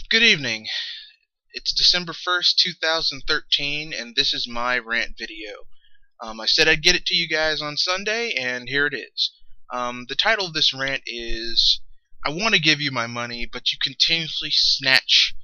Good evening. It's December 1st, 2013, and this is my rant video. I said I'd get it to you guys on Sunday, and here it is. The title of this rant is, I want to give you my money, but you continuously snatch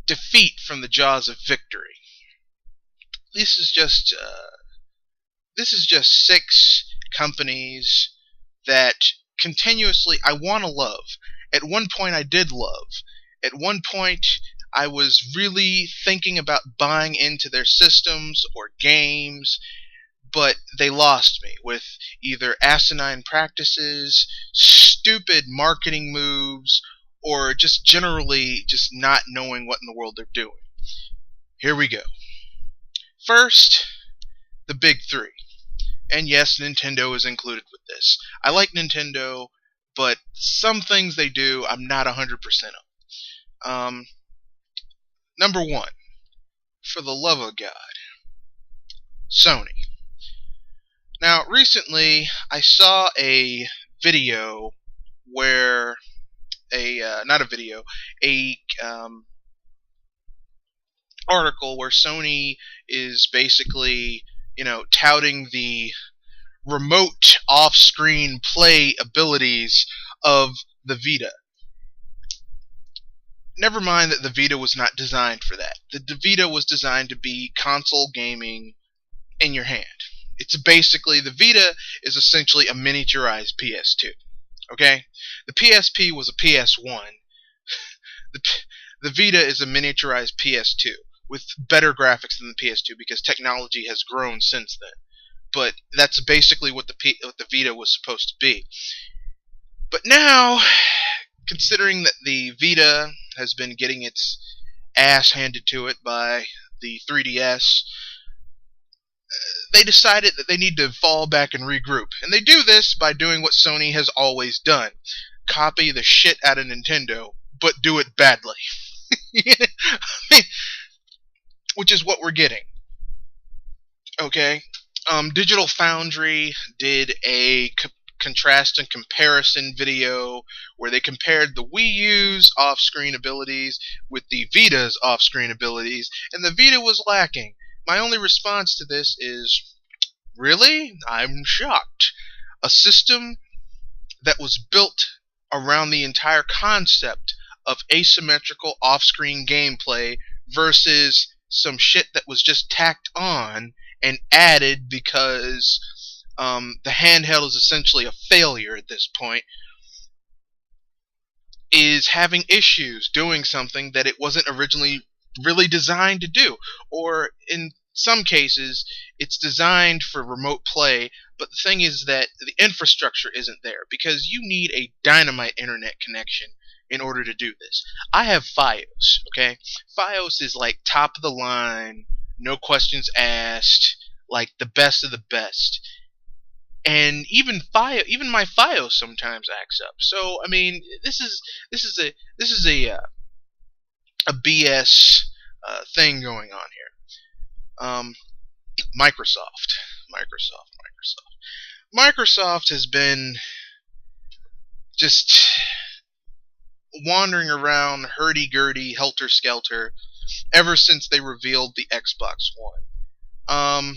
defeat from the jaws of victory. This is just, six companies that continuously I want to love. At one point I did love. At one point I was really thinking about buying into their systems or games, but they lost me with either asinine practices, stupid marketing moves, or just generally just not knowing what in the world they're doing. Here we go. First, the big three. And yes, Nintendo is included with this. I like Nintendo, but some things they do I'm not 100% of. Number one, for the love of God, Sony. Now, recently I saw a video where not a video, a article where Sony is basically, touting the remote off-screen play abilities of the Vita. Never mind that the Vita was not designed for that. The Vita was designed to be console gaming in your hand. It's basically, the Vita is essentially a miniaturized PS2. Okay? The PSP was a PS1. The Vita is a miniaturized PS2 with better graphics than the PS2 because technology has grown since then. But that's basically what the Vita was supposed to be. But now, considering that the Vita has been getting its ass handed to it by the 3DS, they decided that they need to fall back and regroup. And they do this by doing what Sony has always done. Copy the shit out of Nintendo, but do it badly. Which is what we're getting. Okay? Digital Foundry did a contrast and comparison video where they compared the Wii U's off-screen abilities with the Vita's off-screen abilities, and the Vita was lacking. My only response to this is, really? I'm shocked. A system that was built around the entire concept of asymmetrical off-screen gameplay versus some shit that was just tacked on and added because the handheld is essentially a failure at this point, is having issues doing something that it wasn't originally really designed to do. Or in some cases, it's designed for remote play, but the thing is that the infrastructure isn't there because you need a dynamite internet connection in order to do this. I have Fios, okay? Fios is like top of the line, no questions asked, like the best of the best. And even my Fios sometimes acts up. So I mean, this is a BS thing going on here. Microsoft, Microsoft has been just wandering around hurdy-gurdy, helter-skelter ever since they revealed the Xbox One.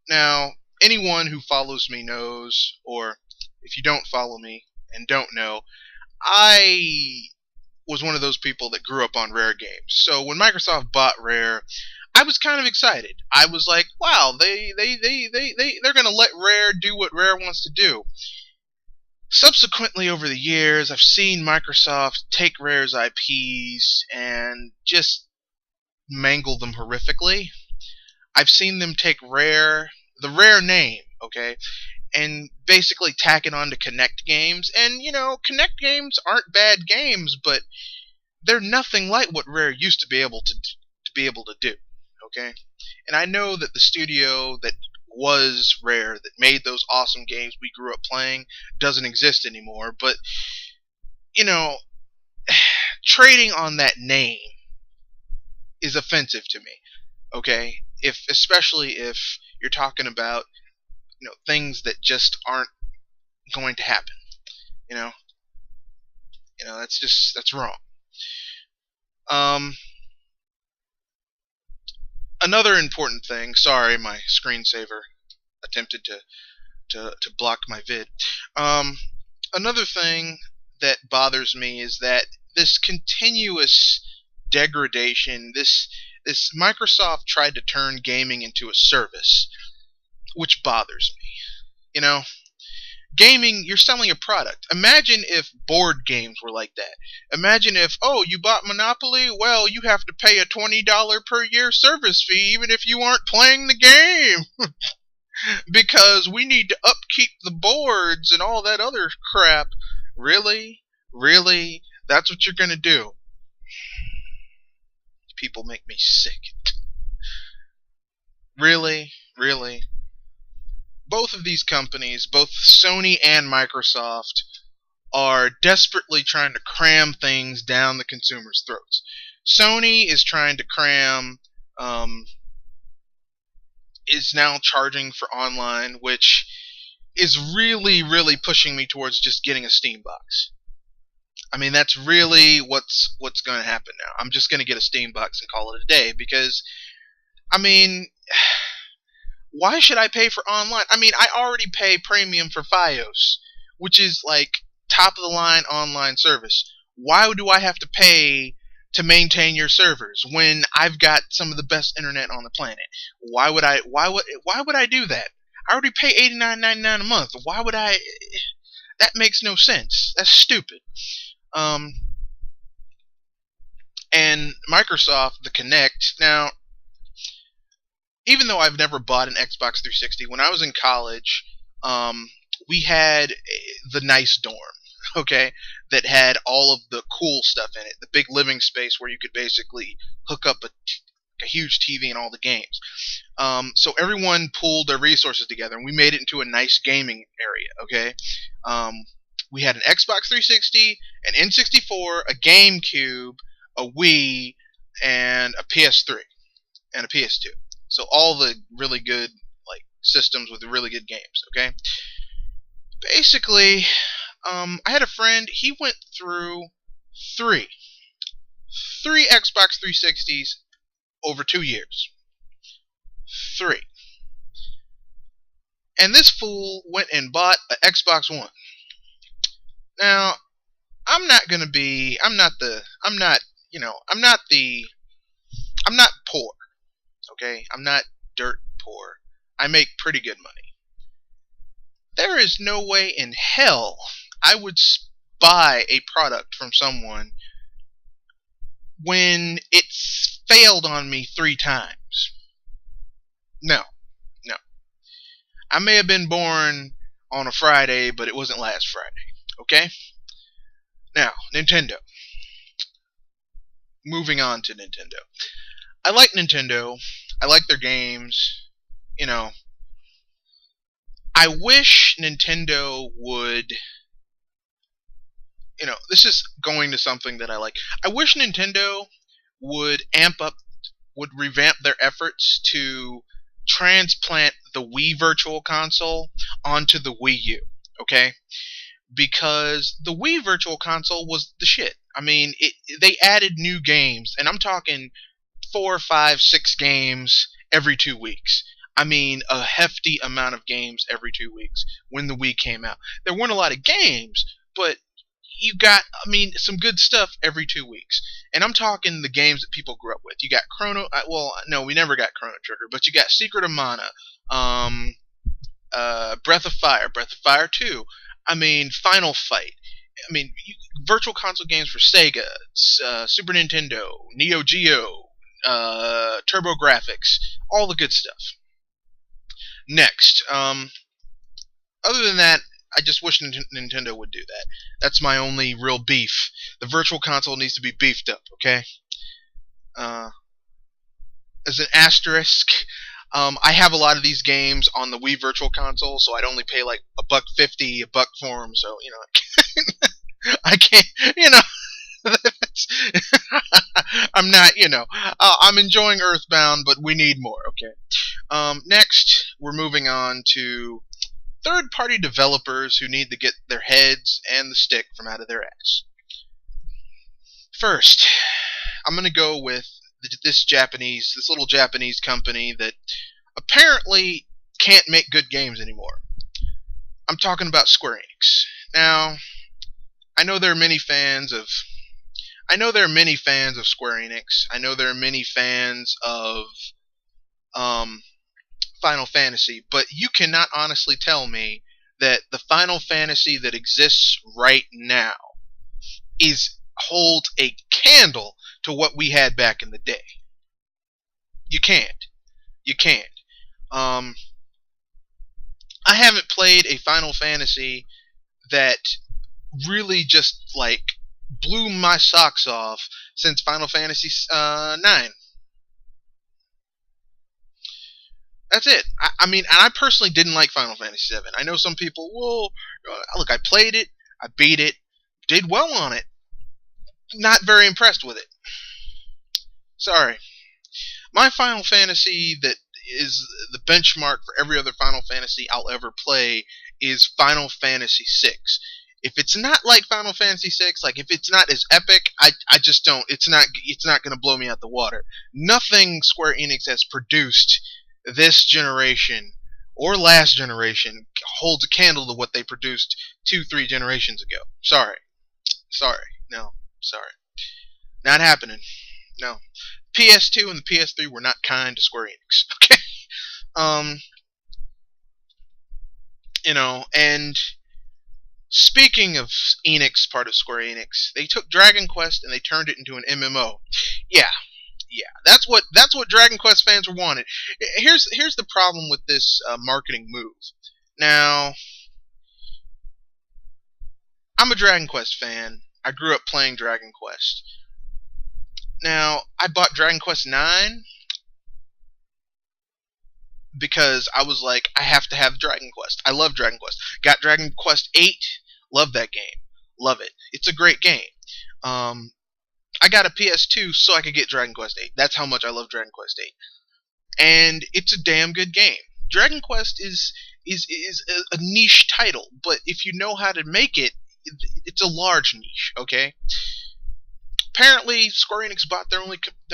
Now, anyone who follows me knows, or if you don't follow me and don't know, I was one of those people that grew up on Rare games. So when Microsoft bought Rare, I was kind of excited. I was like, wow, they're gonna let Rare do what Rare wants to do. Subsequently, over the years, I've seen Microsoft take Rare's IPs and just mangle them horrifically. I've seen them take the Rare name, okay, and basically tack it on to Kinect games. And, Kinect games aren't bad games, but they're nothing like what Rare used to be able to do, okay? And I know that the studio that was Rare, that made those awesome games we grew up playing, doesn't exist anymore, but, trading on that name is offensive to me, okay? Especially if you're talking about, things that just aren't going to happen, that's wrong. Um, Another important thing. Sorry, my screensaver attempted to block my vid. Um, Another thing that bothers me is that this continuous degradation. This Microsoft tried to turn gaming into a service, which bothers me. You know, gaming, you're selling a product. Imagine if board games were like that. Imagine if, oh, you bought Monopoly? Well, you have to pay a $20 per year service fee even if you aren't playing the game. Because we need to upkeep the boards and all that other crap. Really? Really? That's what you're going to do? People make me sick. Really? Really? Both of these companies, both Sony and Microsoft, are desperately trying to cram things down the consumer's throats. Sony is trying to cram, is now charging for online, which is really, really pushing me towards just getting a Steam box. I mean, that's really what's going to happen now. I'm just going to get a Steam box and call it a day because, I mean, why should I pay for online? I mean, I already pay premium for Fios, which is like top of the line online service. Why do I have to pay to maintain your servers when I've got some of the best internet on the planet? Why would I do that? I already pay $89.99 a month. Why would I? That makes no sense. That's stupid. And Microsoft, the Kinect. Now, even though I've never bought an Xbox 360, when I was in college, we had the nice dorm, okay, that had all of the cool stuff in it. The big living space where you could basically hook up a huge TV and all the games. So everyone pooled their resources together, and we made it into a nice gaming area, okay? We had an Xbox 360, an N64, a GameCube, a Wii, and a PS3, and a PS2. So all the really good systems with really good games, okay? Basically, I had a friend, he went through three Xbox 360s over 2 years. 3. And this fool went and bought an Xbox One. Now, I'm not poor, okay? I'm not dirt poor. I make pretty good money. There is no way in hell I would buy a product from someone when it's failed on me 3 times. No. No. I may have been born on a Friday, but it wasn't last Friday. Okay? Now, Nintendo. Moving on to Nintendo. I like Nintendo. I like their games. You know, I wish Nintendo would, this is going to something that I like. I wish Nintendo would would revamp their efforts to transplant the Wii Virtual Console onto the Wii U, okay? Because the Wii Virtual Console was the shit. I mean, they added new games, and I'm talking 4, 5, 6 games every 2 weeks. I mean, a hefty amount of games every 2 weeks when the Wii came out. There weren't a lot of games, but you got, some good stuff every 2 weeks. And I'm talking the games that people grew up with. You got Chrono, well, no, we never got Chrono Trigger, but you got Secret of Mana, Breath of Fire 2, Final Fight. Virtual console games for Sega, Super Nintendo, Neo Geo, TurboGrafx, all the good stuff. Next, other than that, I just wish Nintendo would do that. That's my only real beef. The Virtual Console needs to be beefed up, okay? As an asterisk, I have a lot of these games on the Wii Virtual Console, so I'd only pay like $1.50 for them. So I can't. I'm not. I'm enjoying Earthbound, but we need more. Okay. Next, we're moving on to third-party developers who need to get their heads and the stick from out of their ass. First, I'm gonna go with this little Japanese company that apparently can't make good games anymore. I'm talking about Square Enix. Now, I know there are many fans of Square Enix. I know there are many fans of um, Final Fantasy, but you cannot honestly tell me that the Final Fantasy that exists right now holds a candle to what we had back in the day. You can't. You can't. Um, I haven't played a Final Fantasy that really just like blew my socks off since Final Fantasy 9. That's it. I mean, and I personally didn't like Final Fantasy 7. I know some people, well, look, I played it, I beat it, did well on it. Not very impressed with it. Sorry. My Final Fantasy that is the benchmark for every other Final Fantasy I'll ever play is Final Fantasy 6. If it's not like Final Fantasy 6, like if it's not as epic, I just don't. It's not going to blow me out the water. Nothing Square Enix has produced this generation or last generation holds a candle to what they produced 2-3 generations ago. Sorry. No, sorry. Not happening. No. PS2 and the PS3 were not kind to Square Enix. Okay? And speaking of Enix, part of Square Enix, they took Dragon Quest and they turned it into an MMO. Yeah. That's what Dragon Quest fans were wanted. Here's the problem with this marketing move. Now, I'm a Dragon Quest fan. I grew up playing Dragon Quest. Now, I bought Dragon Quest 9 because I was like, I have to have Dragon Quest. I love Dragon Quest. Got Dragon Quest 8. Love that game. Love it. It's a great game. I got a PS2 so I could get Dragon Quest 8. That's how much I love Dragon Quest 8. And it's a damn good game. Dragon Quest is a niche title, but if you know how to make it, it's a large niche, okay? Apparently, Square Enix bought their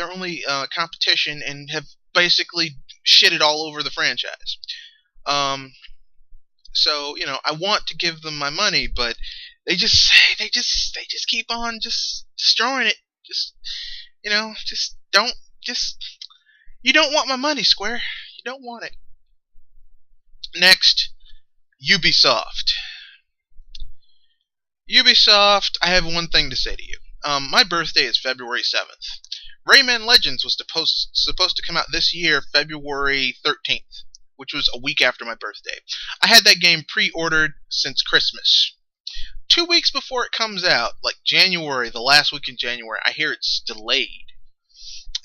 only competition and have basically shitted all over the franchise. So I want to give them my money, but they just keep on just destroying it. You don't want my money, Square. You don't want it. Next, Ubisoft. Ubisoft, I have one thing to say to you. My birthday is February 7th. Rayman Legends was supposed to come out this year, February 13th, which was a week after my birthday. I had that game pre-ordered since Christmas. 2 weeks before it comes out, like January, the last week in January, I hear it's delayed.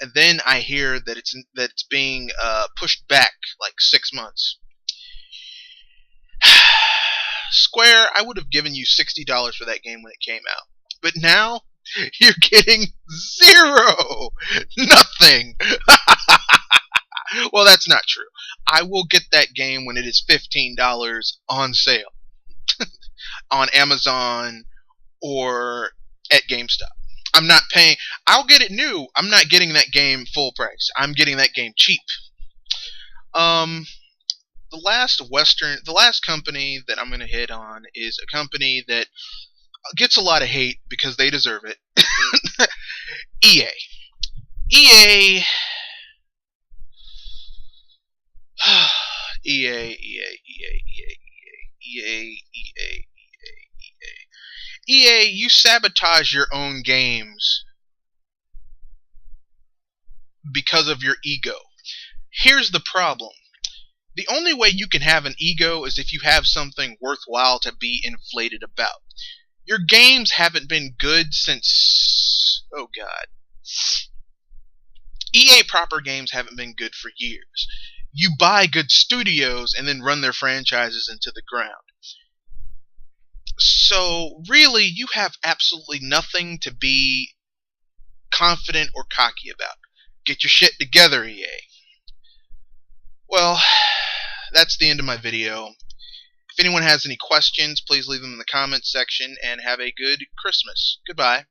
And then I hear that it's being pushed back like 6 months. Square, I would have given you $60 for that game when it came out. But now, you're getting zero! Nothing! Well, that's not true. I will get that game when it is $15 on sale. On Amazon or at GameStop. I'm not paying. I'll get it new. I'm not getting that game full price. I'm getting that game cheap. The last company that I'm going to hit on is a company that gets a lot of hate because they deserve it. EA. EA. EA, you sabotage your own games because of your ego. Here's the problem. The only way you can have an ego is if you have something worthwhile to be inflated about. Your games haven't been good since... oh god. EA proper games haven't been good for years. You buy good studios and then run their franchises into the ground. So, really, you have absolutely nothing to be confident or cocky about. Get your shit together, EA. Well, that's the end of my video. If anyone has any questions, please leave them in the comments section, and have a good Christmas. Goodbye.